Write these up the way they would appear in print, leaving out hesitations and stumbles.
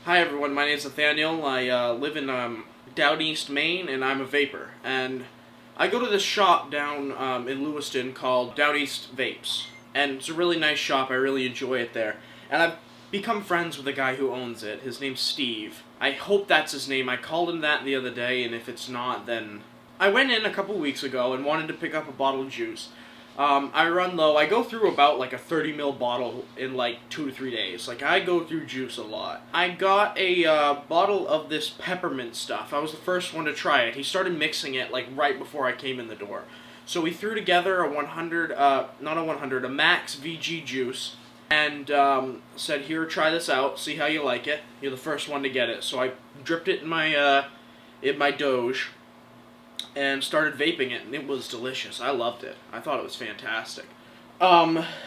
Hi everyone, my name is Nathaniel. I live in DownEast, Maine, and I'm a vapor. And I go to this shop down in Lewiston called DownEast Vapes. And it's a really nice shop, I really enjoy it there. And I've become friends with the guy who owns it. His name's Steve. I hope that's his name. I called him that the other day, and if it's not, then... I went in a couple weeks ago and wanted to pick up a bottle of juice. I run low. I go through about like a 30 ml bottle in like 2 to 3 days. Like, I go through juice a lot. I got a bottle of this peppermint stuff. I was the first one to try it. He started mixing it like right before I came in the door. So we threw together a 100, not a 100, a max VG juice. And said, here, try this out. See how you like it. You're the first one to get it. So I dripped it in my Doge and started vaping it, and it was delicious. I loved it. I thought it was fantastic.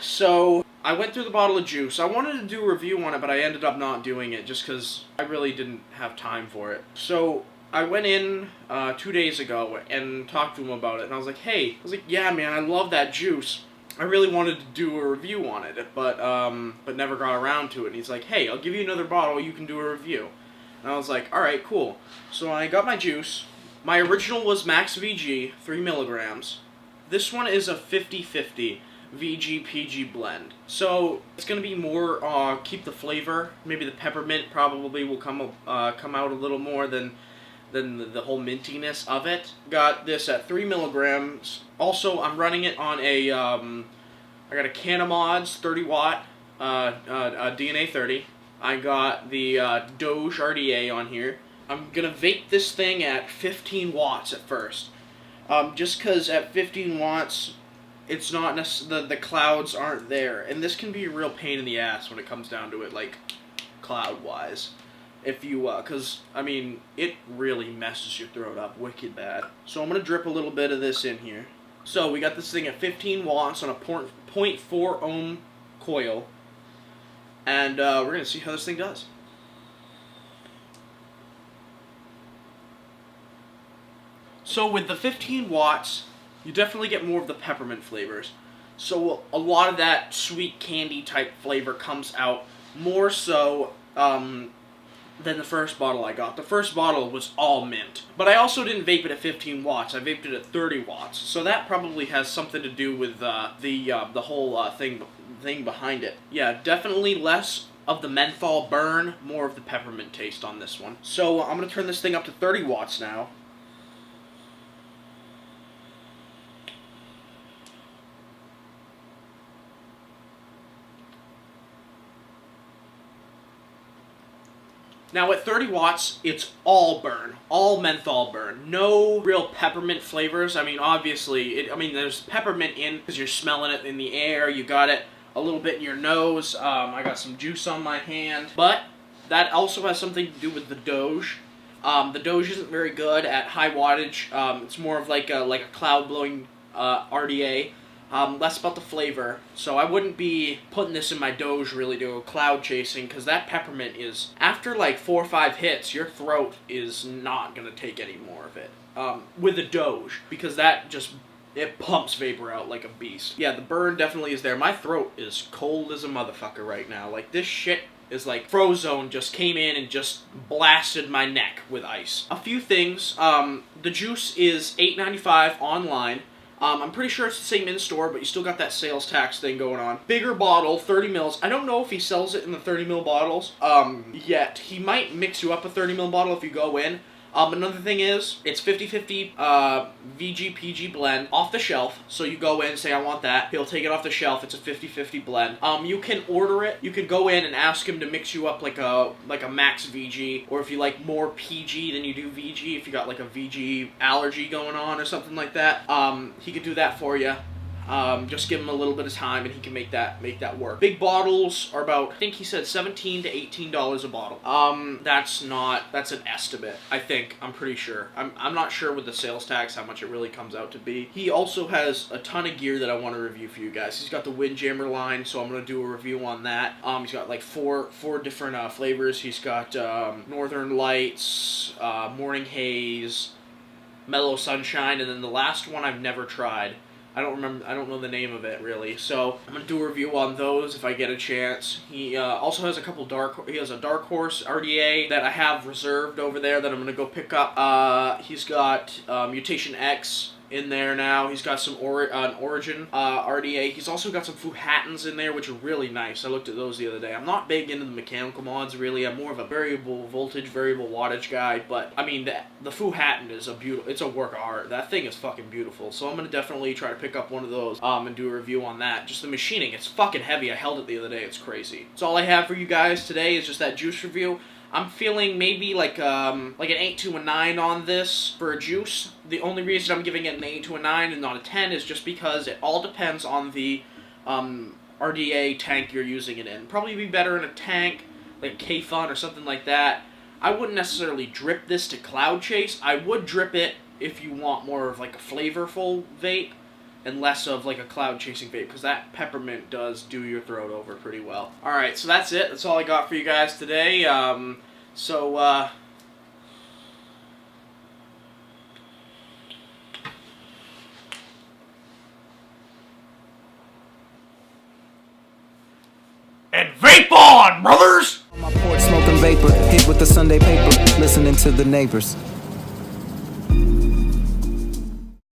So I went through the bottle of juice. I wanted to do a review on it, but I ended up not doing it just because I really didn't have time for it. So I went in 2 days ago and talked to him about it, and I was like, hey, yeah, man, I love that juice. I really wanted to do a review on it, but never got around to it. And he's like, hey, I'll give you another bottle, you can do a review. And I was like, alright, cool. So I got my juice. My original was Max VG, 3 milligrams. This one is a 50-50 VG-PG blend. So it's going to be more, keep the flavor. Maybe the peppermint probably will come out a little more than the whole mintiness of it. Got this at 3 milligrams. Also, I'm running it on a, I got a Canamods 30 watt, DNA 30. I got the Doge RDA on here. I'm going to vape this thing at 15 watts at first. Just because at 15 watts, it's not the clouds aren't there. And this can be a real pain in the ass when it comes down to it, like, cloud-wise. If you, because, I mean, it really messes your throat up wicked bad. So I'm going to drip a little bit of this in here. So we got this thing at 15 watts on a 0.4 ohm coil. And we're going to see how this thing does. So with the 15 watts, you definitely get more of the peppermint flavors. So a lot of that sweet candy type flavor comes out more so than the first bottle I got. The first bottle was all mint. But I also didn't vape it at 15 watts. I vaped it at 30 watts. So that probably has something to do with the whole thing behind it. Yeah, definitely less of the menthol burn, more of the peppermint taste on this one. So I'm going to turn this thing up to 30 watts now. Now at 30 watts, it's all burn, all menthol burn. No real peppermint flavors. I mean, obviously, there's peppermint in because you're smelling it in the air. You got it a little bit in your nose. I got some juice on my hand. But that also has something to do with the Doge. The Doge isn't very good at high wattage. It's more of like a cloud blowing RDA. Less about the flavor, so I wouldn't be putting this in my Doge really to go cloud chasing, because that peppermint is, after like 4 or 5 hits, your throat is not going to take any more of it. With a Doge, because that just, it pumps vapor out like a beast. Yeah, the burn definitely is there. My throat is cold as a motherfucker right now. Like, this shit is like Frozone just came in and just blasted my neck with ice. A few things, the juice is $8.95 online. I'm pretty sure it's the same in-store, but you still got that sales tax thing going on. Bigger bottle, 30 mils. I don't know if he sells it in the 30 mil bottles yet. He might mix you up a 30 mil bottle if you go in. Another thing is, it's 50-50 VG-PG blend off the shelf. So you go in and say, I want that. He'll take it off the shelf. It's a 50-50 blend. You can order it. You can go in and ask him to mix you up like a max VG. Or if you like more PG than you do VG, if you got like a VG allergy going on or something like that, he could do that for you. Just give him a little bit of time and he can make that work. Big bottles are about, I think he said $17 to $18 a bottle. That's an estimate, I think. I'm pretty sure. I'm not sure with the sales tax how much it really comes out to be. He also has a ton of gear that I want to review for you guys. He's got the Windjammer line, so I'm going to do a review on that. He's got like four different flavors. He's got Northern Lights, Morning Haze, Mellow Sunshine, and then the last one I've never tried. I don't know the name of it really. So I'm gonna do a review on those if I get a chance. He also has a couple he has a Dark Horse RDA that I have reserved over there that I'm gonna go pick up. He's got Mutation X in there now. He's got some Origin RDA. He's also got some Fuhattons in there, which are really nice. I looked at those the other day. I'm not big into the mechanical mods, really. I'm more of a variable voltage, variable wattage guy, but, I mean, the Fuhatton is it's a work of art. That thing is fucking beautiful, so I'm gonna definitely try to pick up one of those, and do a review on that. Just the machining, it's fucking heavy. I held it the other day. It's crazy. So all I have for you guys today is just that juice review. I'm feeling maybe like an 8 to a 9 on this for a juice. The only reason I'm giving it an 8 to a 9 and not a 10 is just because it all depends on the RDA tank you're using it in. Probably be better in a tank, like a K-Fun or something like that. I wouldn't necessarily drip this to Cloud Chase. I would drip it if you want more of like a flavorful vape and less of like a cloud chasing vape, because that peppermint does do your throat over pretty well. Alright, so that's it. That's all I got for you guys today. And vape on, brothers! On my porch smoking vapor, hit with the Sunday paper, listening to the neighbors.